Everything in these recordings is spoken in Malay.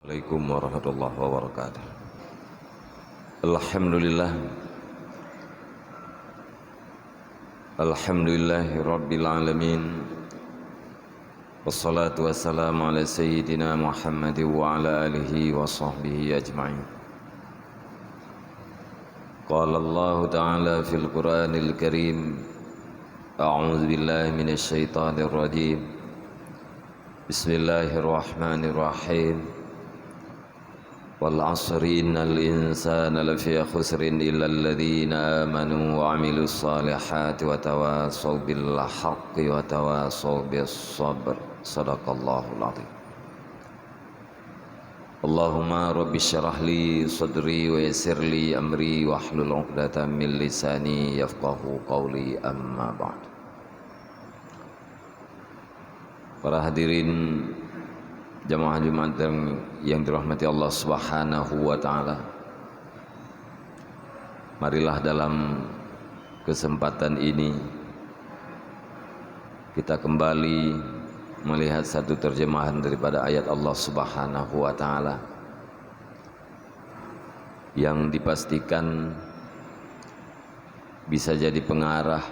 Assalamualaikum warahmatullahi wabarakatuh. Alhamdulillah. Alhamdulillahi rabbil alamin. Wassalatu wassalamu ala sayyidina Muhammad wa ala alihi wa sahbihi ajma'in. Qala Allah ta'ala fil Qur'anil Karim. A'udzu billahi minasy syaithanir rajim. Bismillahirrahmanirrahim. Wal 'asri innal insana lafi khusrin illa alladhina amanu wa 'amilus solihati wa tawasaw bil haqqi wa tawasaw bis sabr. Shadaqallahul 'azim. Allahumma rabbi syrah li sadri wa yassir li amri wa hlul 'uqdatam min lisani yafqahu qawli, amma ba'd. Para hadirin jamaah Jumat yang dirahmati Allah Subhanahu wa taala. Marilah dalam kesempatan ini kita kembali melihat satu terjemahan daripada ayat Allah Subhanahu wa taala yang dipastikan bisa jadi pengarah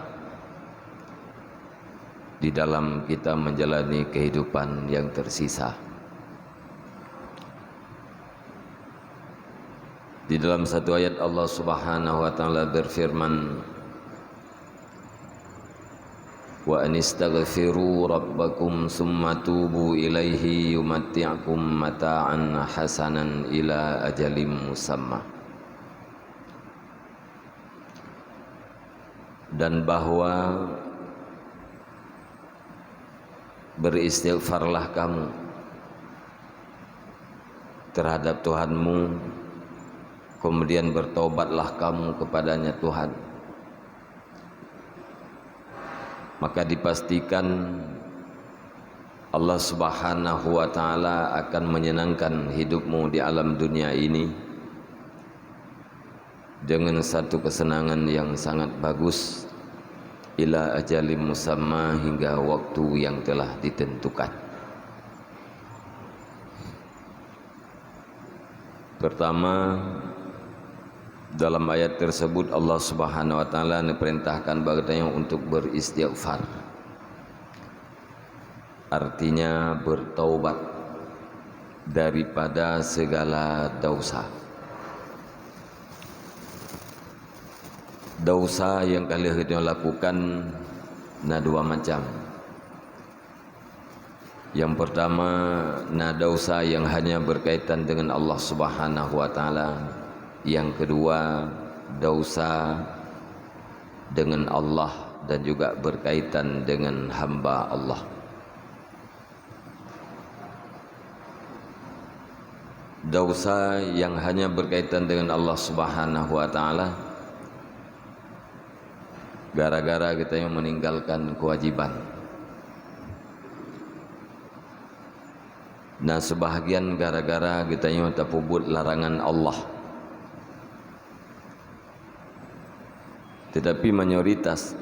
di dalam kita menjalani kehidupan yang tersisa. Di dalam satu ayat Allah Subhanahu wa taala berfirman, wa anistaghfiru rabbakum summa tubu ilaihi yumatti'akum mata'an hasanan ila ajalim musamma. Dan bahwa beristighfarlah kamu terhadap Tuhanmu, kemudian bertobatlah kamu kepadanya Tuhan, maka dipastikan Allah Subhanahu wa taala akan menyenangkan hidupmu di alam dunia ini dengan satu kesenangan yang sangat bagus, ila ajalim musamma, hingga waktu yang telah ditentukan. Pertama, dalam ayat tersebut Allah Subhanahu wa taala memerintahkan baginda untuk beristighfar. Artinya bertaubat daripada segala dosa. Dosa yang kalian lakukan dua macam. Yang pertama, dosa yang hanya berkaitan dengan Allah Subhanahu wa taala. Yang kedua, dosa dengan Allah dan juga berkaitan dengan hamba Allah. Dosa yang hanya berkaitan dengan Allah Subhanahu wa taala, gara-gara kita yang meninggalkan kewajiban. Nah, sebahagian gara-gara kita yang terpubut larangan Allah. Tetapi mayoritas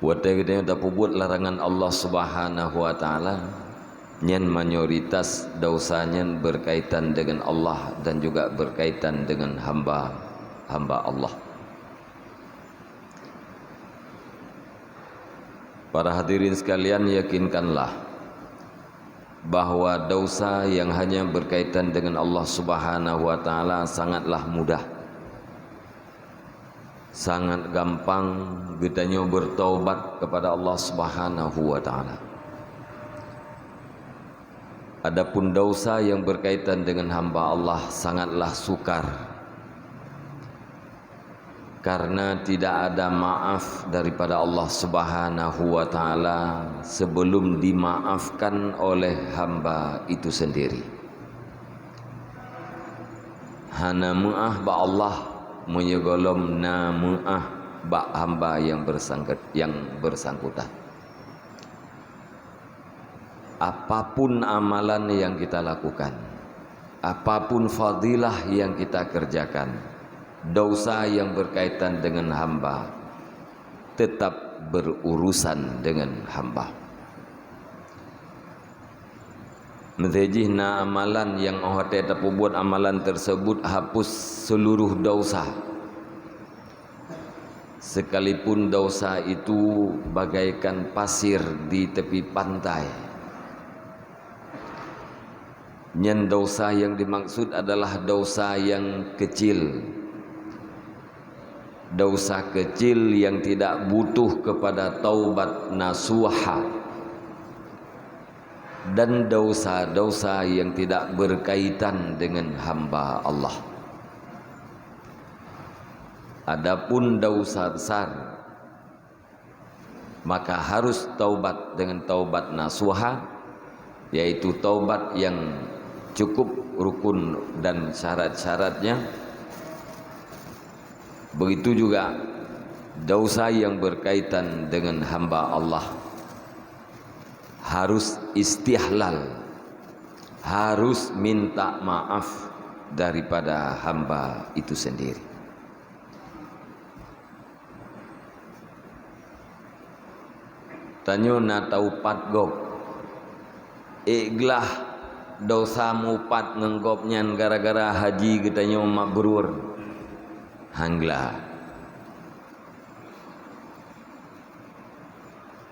buat kita yang terpubut larangan Allah Subhanahu wa taala, nyen mayoritas dosanya berkaitan dengan Allah dan juga berkaitan dengan hamba Allah. Para hadirin sekalian, yakinkanlah bahwa dosa yang hanya berkaitan dengan Allah Subhanahu wa taala sangatlah mudah, sangat gampang kitanya bertaubat kepada Allah Subhanahu wa taala. Adapun dosa yang berkaitan dengan hamba Allah sangatlah sukar, karena tidak ada maaf daripada Allah Subhanahu wa taala sebelum dimaafkan oleh hamba itu sendiri. Hana maaf ba Allah menyegolom na maaf ba hamba yang bersangkutan. Apapun amalan yang kita lakukan, apapun fadilah yang kita kerjakan, dosa yang berkaitan dengan hamba tetap berurusan dengan hamba. Menzejihna amalan yang orang tak buat amalan tersebut hapus seluruh dosa. Sekalipun dosa itu bagaikan pasir di tepi pantai. Nyen dosa yang dimaksud adalah dosa yang kecil. Dosa kecil yang tidak butuh kepada taubat nasuha. Dan dosa-dosa yang tidak berkaitan dengan hamba Allah. Adapun dosa besar, maka harus taubat dengan taubat nasuha, yaitu taubat yang cukup rukun dan syarat-syaratnya. Begitu juga dosa yang berkaitan dengan hamba Allah, harus istihlal, harus minta maaf daripada hamba itu sendiri. Tanyo na taupat gop, iglah dosa mupat ngenggopnyan gara-gara haji getanyo mabrur, hanglah.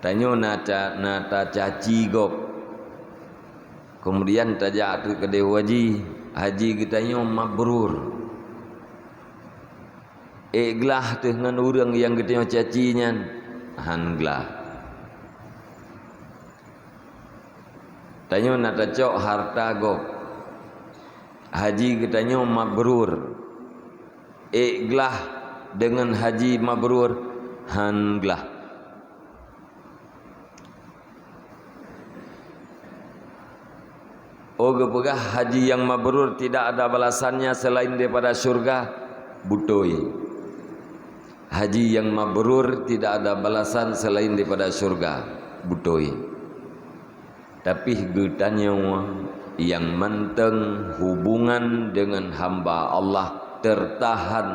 Tanyo nata caci gop, kemudian tajak tu kedai haji getanyo mabrur. Iglah tu dengan orang yang getanyo cacinyan, hanglah. Tanyo nata cok harta gop, haji getanyo mabrur. Iglah dengan haji mabrur, hanglah. Oh gepegah haji yang mabrur tidak ada balasannya selain daripada syurga, butoi. Haji yang mabrur tidak ada balasan selain daripada syurga, butoi. Tapi getanya yang menteng hubungan dengan hamba Allah tertahan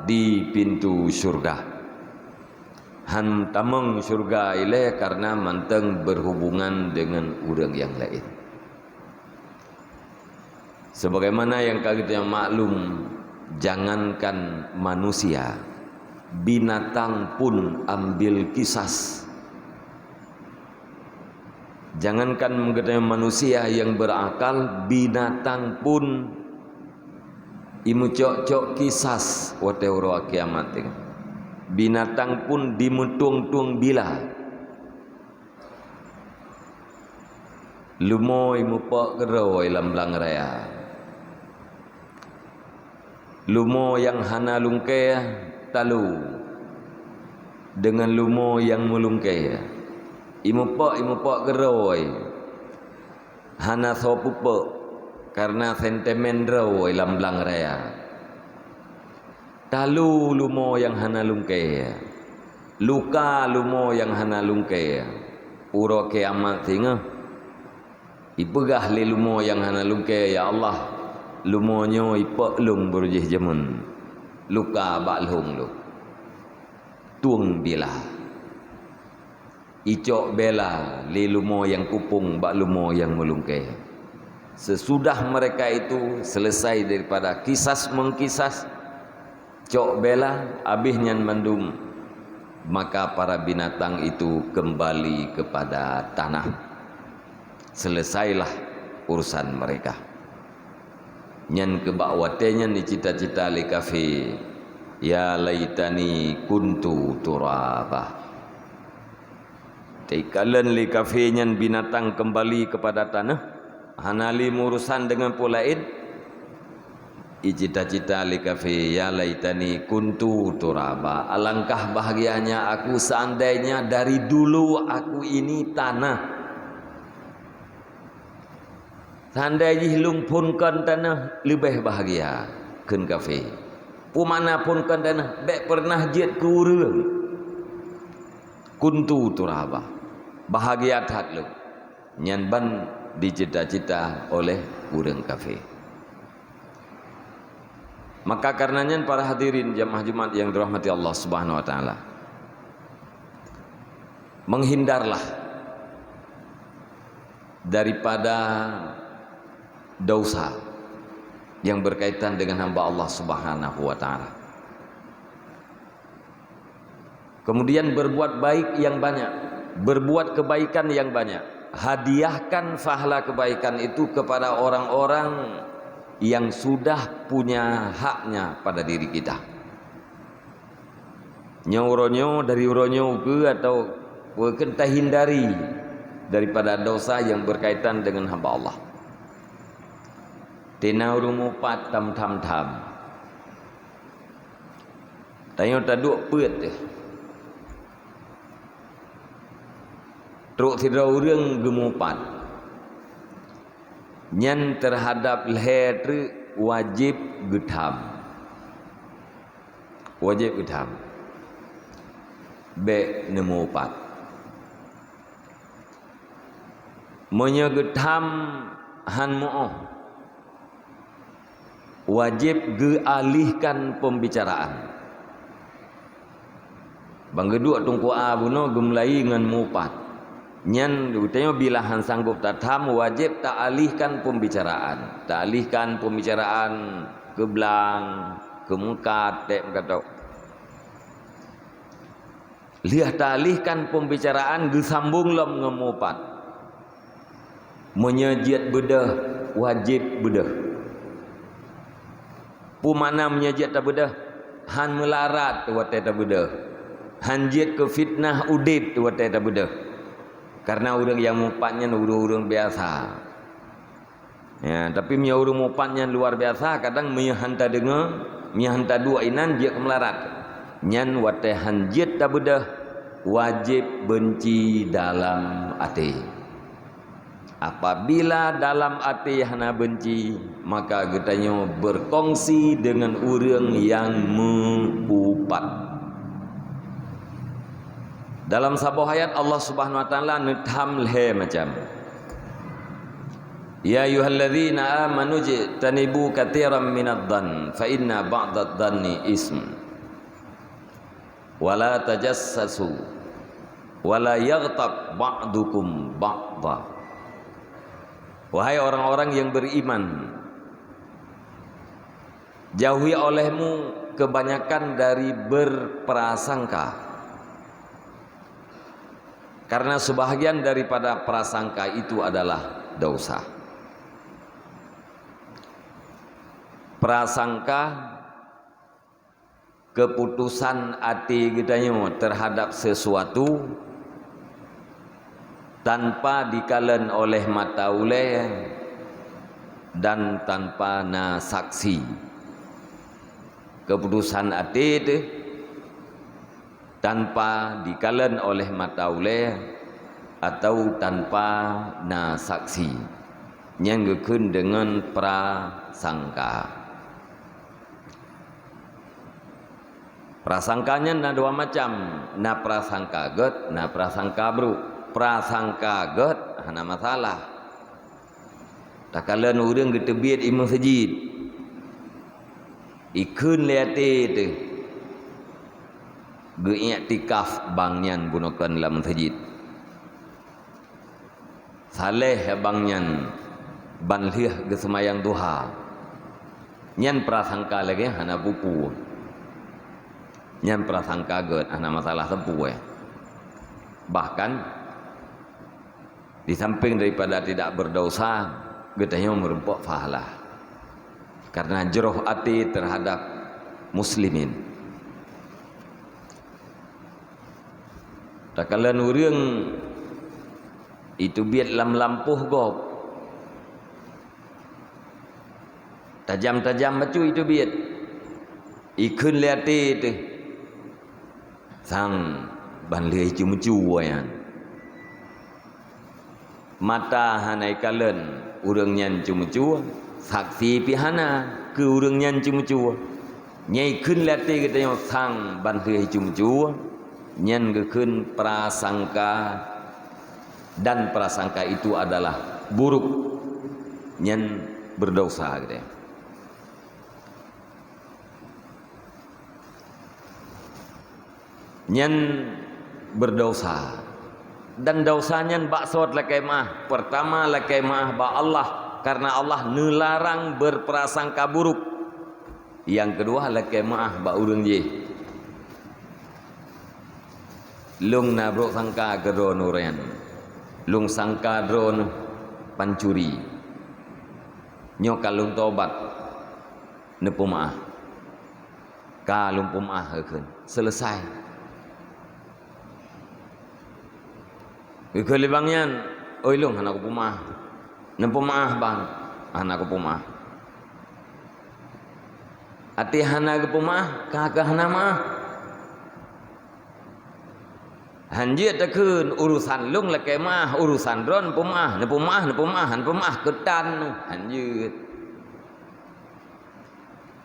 di pintu syurga. Han tameng syurga ile karena menteng berhubungan dengan orang yang lain. Sebagaimana yang kita maklum, jangankan manusia, binatang pun ambil kisas. Jangankan mengenai manusia yang berakal, binatang pun imu cok-cok kisas wate uro kiamat. Binatang pun dimutung-tung bila. Lumo imu pak gerau ilam belang raya. Lumo yang hana lungke talu dengan lumo yang mulungke. Imu pak geroi hana sopupe karena sentimen geroi lam belang raya. Talu lumo yang hana lungke, luka lumo yang hana lungke. Uro kiamat singa ipegah li lumo yang hana lungke, ya Allah. Lumonyo ipak lung berujih jemun, luka bak lung lu, tuang bila, icok bela li lumo yang kupung bak lumo yang melungke. Sesudah mereka itu selesai daripada kisas mengkisas, cok bela abihnya mendum, maka para binatang itu kembali kepada tanah. Selesailah urusan mereka. Nyan kebakwatenya ni cita-cita li kafi, ya laitani kuntu turaba. Tikalan li kafi nyan binatang kembali kepada tanah, hanali urusan dengan pulaid. Cita-cita li kafi, ya laitani kuntu turaba. Alangkah bahagianya aku seandainya dari dulu aku ini tanah. Seandainya lumpurkan tanah lebih bahagia ken kafe. Pumana pun kan tanah bek pernah jet kurang. Kuntu turaba. Bahagia tak lu. Nyan ban dicita-cita oleh urang kafe. Maka karenanya para hadirin jamaah Jumat yang dirahmati Allah Subhanahu wa taala, menghindarlah daripada dosa yang berkaitan dengan hamba Allah Subhanahu wa taala. Kemudian berbuat baik yang banyak, berbuat kebaikan yang banyak. Hadiahkan pahala kebaikan itu kepada orang-orang yang sudah punya haknya pada diri kita. Nyoronyo dari uronyo ke atau kita hindari daripada dosa yang berkaitan dengan hamba Allah. Tena rumupat tam. Tanya taduk peut deh. Truk tidak orang gemupat. Nyan terhadap leher wajib getham. Wajib getham. Be nemupat. Menyegetham han mu'oh. Wajib gealihkan pembicaraan. Bang geduk tungku abuno gemlai ngan mupat. Nyan utanya bila han sanggup tatam wajib tak alihkan pembicaraan. Tak alihkan pembicaraan ke belang, ke mukat, tak kata. Lihat tak alihkan pembicaraan gesambung lom ngemupat. Menyejiat bedah wajib bedah. Pumana menyejiat tak bedah, han melarat watai tak bedah. Han jiat ke fitnah udit watai tak bedah. Karena orang yang mupatnya orang biasa. Ya, tapi punya orang mupatnya luar biasa, kadang menyahanta dengar, menyahanta dua inan dia kemelarat. Nyan watai hanjit tak bedah, wajib benci dalam hati. Apabila dalam hati hana benci, maka getanya berkongsi dengan orang yang mengupat. Dalam sebuah ayat Allah Subhanahu wa taala netham le macam ya ayyuhalladzina amanu jtanibu katsiran minadh-dhann fa inna ba'dadh-dhanni ism wala tajassasu wala yaghtab ba'dukum ba'dha. Wahai orang-orang yang beriman, jauhi olehmu kebanyakan dari berprasangka. Karena sebahagian daripada prasangka itu adalah dosa. Prasangka keputusan hati kita terhadap sesuatu tanpa dikalen oleh mata uleh dan tanpa na saksi. Keputusan hati itu tanpa dikalen oleh mata uleh atau tanpa na saksi yang gekun dengan prasangka. Prasangkanya na dua macam, na prasangka get, na prasangka bro. Prasangka get hana masalah. Tak kalen urang getebit imam masjid. Ikun liate tu. Geiktikaf bangyan gunakan dalam masjid. Saleh bangyan banlih ke semayang duha. Nyan prasangka lagi hana pupu. Nyan prasangka get hana masalah sempu Bahkan di samping daripada tidak berdosa, getahnya merempok pahala. Karena jeroh hati terhadap muslimin. Tak kala urang itu biat lam lampuh gop. Tajam-tajam macu itu biat. Ikun liati tu. Sang banlih cu-cu wayan. Mata hanai kalen urang nyan cu-cu, saksi pihana ke urang nyan cu-cu. Nyai kun liati katanya sang banlih cu-cu. Nyan gekun prasangka dan prasangka itu adalah buruk. Nyan berdosa gitu. Nyan berdosa dan dosanya baksot lakai mah. Pertama lakai mah ba Allah karena Allah nelarang berprasangka buruk. Yang kedua laki maaf ba urang je. Lung nabrok sangka gedron uren. Lung sangka drone pancuri. Nyo kalung tobat nepu maaf. Kalung pemaah hekeun. Selesai. Keuli bangyan, oi lung anak pemaah. Nepu maaf bang, anak pemaah. Ati hana ke pemaah, kakak hana maaf. Hanjir tekeun urusan lung leke maah, urusan dron pemaah, nepu maah ketan hanjir.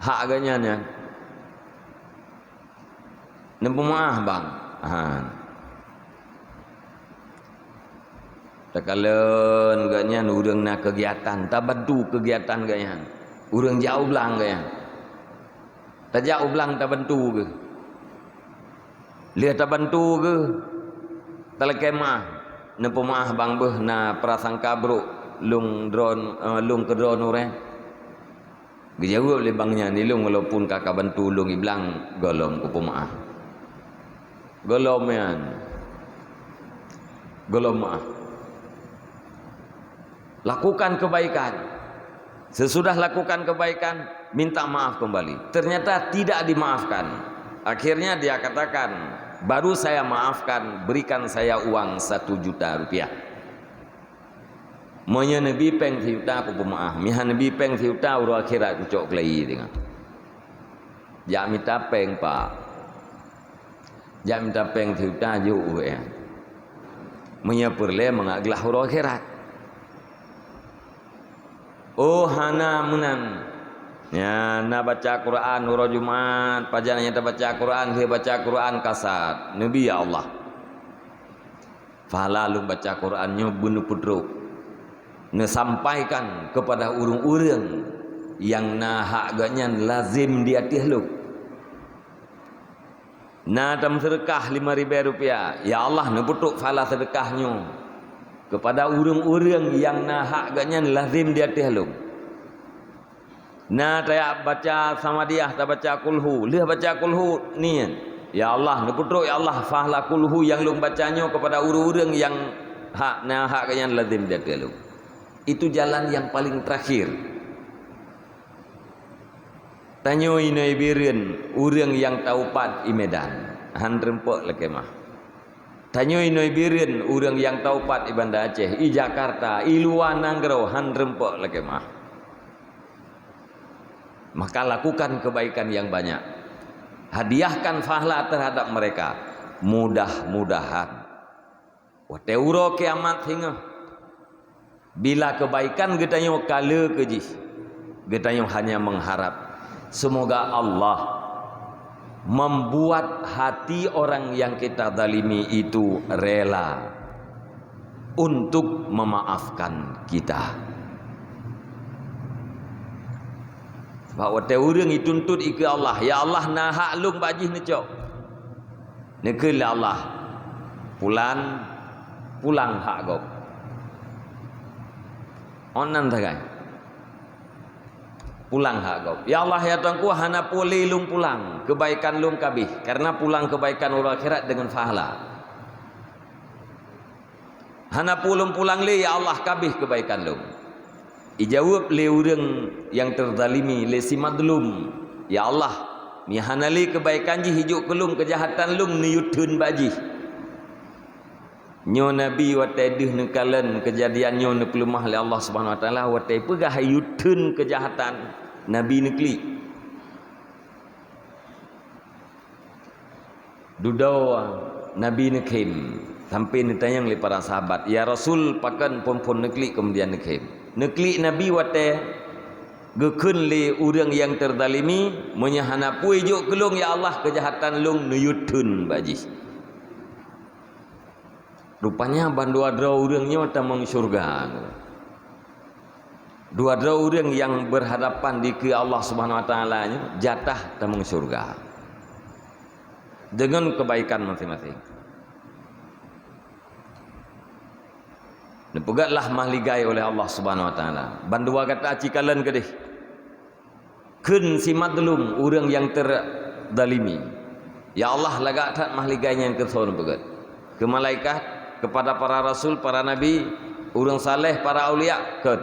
Hak agaknya nya. Nepu maah bang. Takaleun ganya urang na kegiatan, tabantu kegiatan ganya. Urang jauh belang ganya. Tak jauh belang tabantu ke. Lihat tabantu ke. Talakemah nepu maah bang beuh na prasangka bro lung drone lung ke drone urang. Gejauh le bangnya ni lung walaupun kakak bantu lung iblang golom ku pemaah. Golomian. Golom maaf. Lakukan kebaikan. Sesudah lakukan kebaikan, minta maaf kembali. Ternyata tidak dimaafkan. Akhirnya dia katakan, baru saya maafkan, berikan saya uang 1 juta rupiah. Monya Nabi peng juta aku pemaaf. Mihan Nabi peng juta uru akhirat ku cok kelai tengah. Jak minta peng pak. Jak minta peng juta ju ya. Monya perle mengaglah uru akhirat. Oh hana menan. Ya, na baca Quran uro Jumat, pajananya ta baca Quran, dia baca Quran kasat. Nabi ya Allah. Fala lu baca Qurannya bunuh pudruk. Ne sampaikan kepada urang-urang yang na hak ganyan lazim di atih lu. Na tam sedekah 5.000 rupiah. Ya Allah ne putuk fala sedekahnya kepada urang-urang yang na hak ganyan lazim di atih lu. Nah, saya baca sama dia, tak baca kulhu. Lihat baca kulhu ni. Ya Allah, ni putruk ya Allah, fahla kulhu yang lu bacanya kepada urang-urang yang hak yang lazim dia lu. Itu jalan yang paling terakhir. Tanyo inoi birin urang yang taupat i Medan. Han rempok lekemah. Tanyo inoi birin urang yang taupat i Banda Aceh, i Jakarta, i luar Nanggro, han rempok lekemah. Maka lakukan kebaikan yang banyak. Hadiahkan fahla terhadap mereka. Mudah-mudahan wate uro kiamat hingga bila kebaikan getanyo kala keji. Getanyo hanya mengharap semoga Allah membuat hati orang yang kita zalimi itu rela untuk memaafkan kita. Bahawa teurang dituntut ke Allah. Ya Allah na hak lung bajih ni cok. Nekil Allah. Pulang hak gop. Onan tagai. Pulang hak gop. Ya Allah ya Tuanku hana pulih lung pulang. Kebaikan lung kabih. Karena pulang kebaikan urang akhirat dengan fahala. Hana pulang le ya Allah kabih kebaikan lung. Ijawab le urang yang terzalimi le si madlum. Ya Allah, mi hanali kebaikan ji hijuk kelung kejahatan lung ni yutun baji. Nyo nabi watai deh nekalen kejadian nyo ne pelumah le Allah Subhanahu wa taala watai pegah yutun kejahatan nabi nekli. Dudau nabi nekim sampai ditanya oleh para sahabat, ya Rasul pakan pon nekli kemudian nekim. Nekli Nabi wate gekeun le urang yang terzalimi menyahana pui juk kelung ya Allah kejahatan lung nuyutun baji. Rupanya bandua dra urangnya tamang syurga. Dua dra urang yang berhadapan di ke Allah Subhanahu wa taala nya jatah tamang syurga. Dengan kebaikan masing-masing. Nepegatlah mahligai oleh Allah Subhanahu wa taala. Bandua kata acikalan kedih. Kun si madlum orang yang terdalimi. Ya Allah lagak tak mahligainya yang keson pegat. Ke malaikat, kepada para rasul, para nabi, orang saleh, para aulia, kun.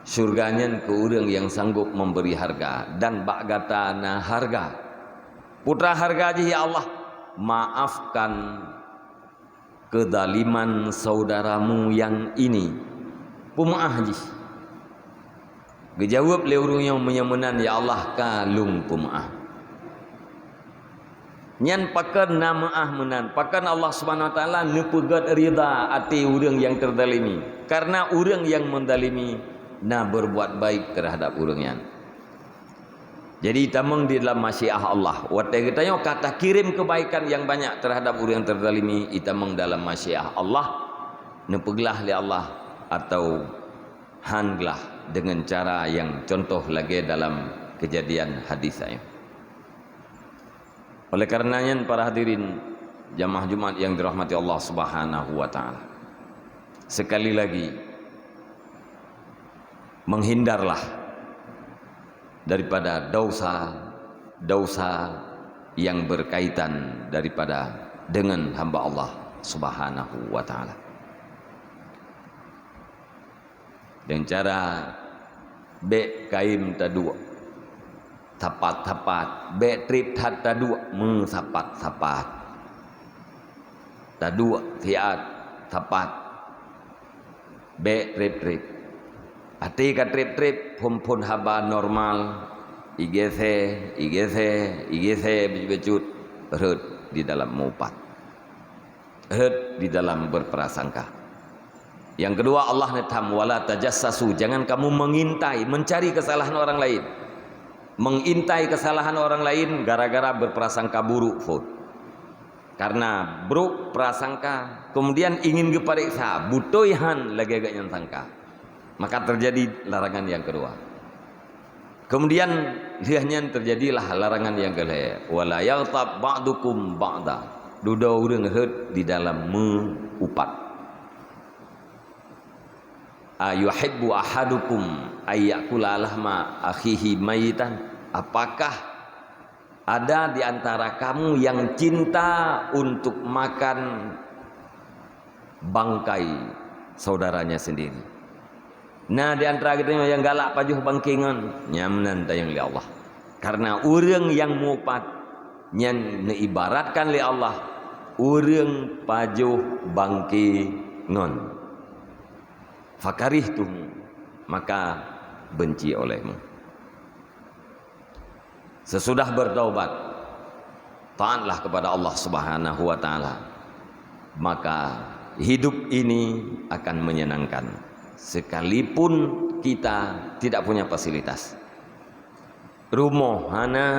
Surganya ke orang yang sanggup memberi harga dan bagata na harga. Putra harga aja ya Allah, maafkan kedaliman saudaramu yang ini. Pemaaf haji. Dijawab oleh orang yang menyamanan, ya Allah kalung pemaaf. Nyan pakan nama ahmenan, pakan Allah Subhanahu wa taala nepegat rida ati orang yang terdalimi. Karena orang yang mendalimi na berbuat baik terhadap orang yang. Jadi tamang di dalam masyiah Allah. Watai katanya kata kirim kebaikan yang banyak terhadap orang yang terdalimi, itamang dalam masyiah Allah. Nepeglah li Allah atau hanglah dengan cara yang contoh lagi dalam kejadian hadis saya. Oleh karenanya para hadirin jamaah Jumat yang dirahmati Allah Subhanahu wa taala. Sekali lagi menghindarlah daripada dosa yang berkaitan daripada dengan hamba Allah Subhanahu wa taala. Dengan cara kaim tadua tapat-tapat trip tadua mensapat-sapat tadua tiat tapat trip hati ka trip pun haba normal igc becut herd di dalam mupat, herd di dalam berprasangka. Yang kedua Allah netam wala tajassasu, jangan kamu mengintai, mencari kesalahan orang lain. Mengintai kesalahan orang lain gara-gara berprasangka buruk, karena buruk prasangka kemudian ingin gepariksa butoihan lagi agak nyantangka, maka terjadi larangan yang kedua. Kemudian lihatnya terjadilah larangan yang kedua, wala yaghtab ba'dukum ba'da, duda urang herd di dalam mengupat. Ayuhibbu ahadukum ayyakula lahma akhihi mayitan, apakah ada di antara kamu yang cinta untuk makan bangkai saudaranya sendiri? Nah, di antara kita yang galak pajuh bangkingan nyamnan tayang li Allah. Karena orang yang mupat nyan ibaratkan li Allah, orang pajuh bangkingan. Fakarihtum, maka benci olehmu. Sesudah bertaubat, taatlah kepada Allah Subhanahu wa taala, maka hidup ini akan menyenangkan sekalipun kita tidak punya fasilitas. Rumah hana,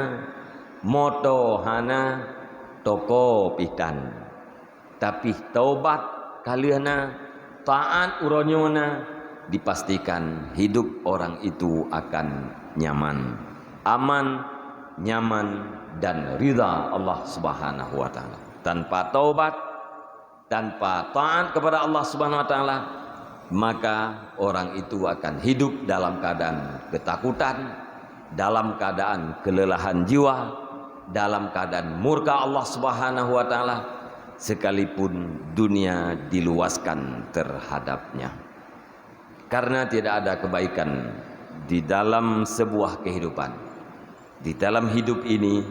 moto hana, toko pitan. Tapi taubat kaliana, taat uronyona, dipastikan hidup orang itu akan nyaman, aman, nyaman dan ridha Allah Subhanahu wa taala. Tanpa taubat, tanpa taat kepada Allah Subhanahu wa taala, maka orang itu akan hidup dalam keadaan ketakutan, dalam keadaan kelelahan jiwa, dalam keadaan murka Allah Subhanahu wa taala, sekalipun dunia diluaskan terhadapnya. Karena tidak ada kebaikan di dalam sebuah kehidupan. Di dalam hidup ini,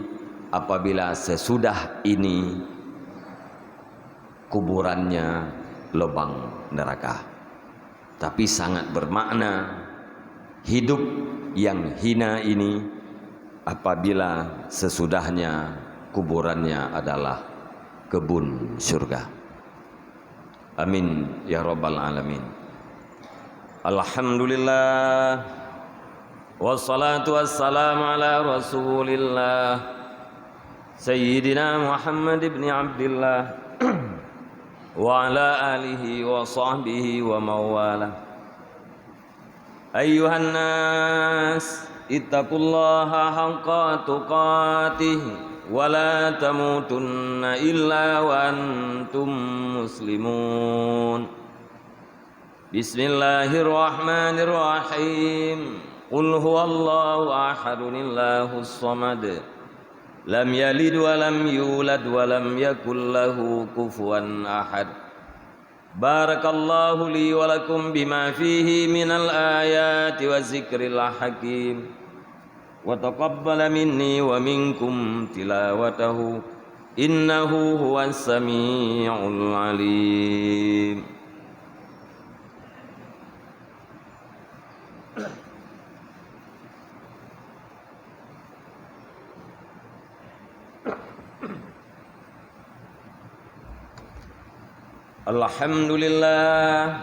apabila sesudah ini kuburannya lubang neraka. Tapi sangat bermakna hidup yang hina ini apabila sesudahnya kuburannya adalah kebun surga. Amin ya rabbal alamin. Alhamdulillah wassalatu wassalamu ala rasulillah Sayyidina Muhammad ibn Abdillah wa ala alihi wa sahbihi wa mawala. Ayyuhan nas ittaqullaha haqqa tuqatih wala tamutunna illa wa antum muslimun. Bismillahirrahmanirrahim. Qul huwallahu ahadun Allahus samad. Lam yalid wa lam yulad wa lam yakul lahu kufuwan ahad. Barakallahu li wa lakum bima fihi minal ayati wa zikril hakim. Wa taqabbala minni wa minkum tilawatahu innahu huwas sami'ul alim. Alhamdulillah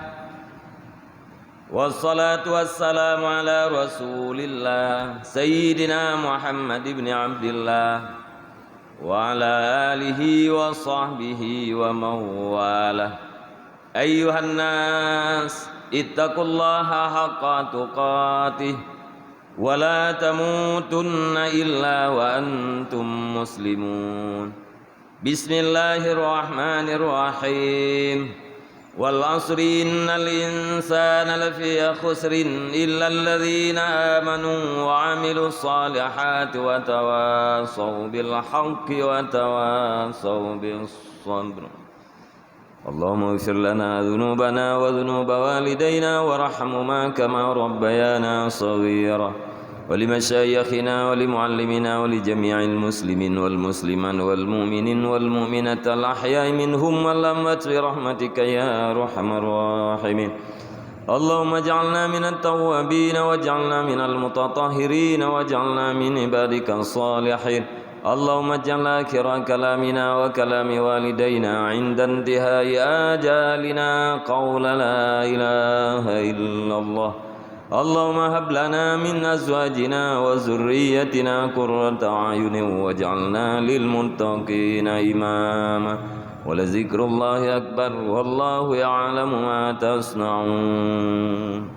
wassalatu wassalamu ala rasulillah Sayyidina Muhammad ibn Abdillah wa ala alihi wa sahbihi wa mawalah. Ayyuhan nas ittaqullaha haqqa tuqatih wa la tamutunna illa wa antum muslimun. Bismillahirrahmanirrahim. Wal 'asri innal insana lafi khusrin illa alladhina amanu wa 'amilus salihati wa tawassaw bil haqqi wa tawassaw bis sabr. Allahumma ighfir lana dhunubana wa dhunuba walidayna warhamhuma kama rabbayana shaghira. ولمشايخنا ولمعلمنا ولجميع المسلمين والمسلمات والمؤمنين والمؤمنات الأحياء منهم والأموات برحمتك يا أرحم الراحمين. اللهم اجعلنا من التوابين واجعلنا من المتطهرين واجعلنا من عبادك الصالحين. اللهم اجعل آخر كلامنا وكلام والدينا عند انتهاء آجالنا قول لا إله إلا الله. اللهم هب لنا من أزواجنا وذريتنا قرة أعين واجعلنا للمتقين إماما. ولذكر الله أكبر والله يعلم ما تصنعون.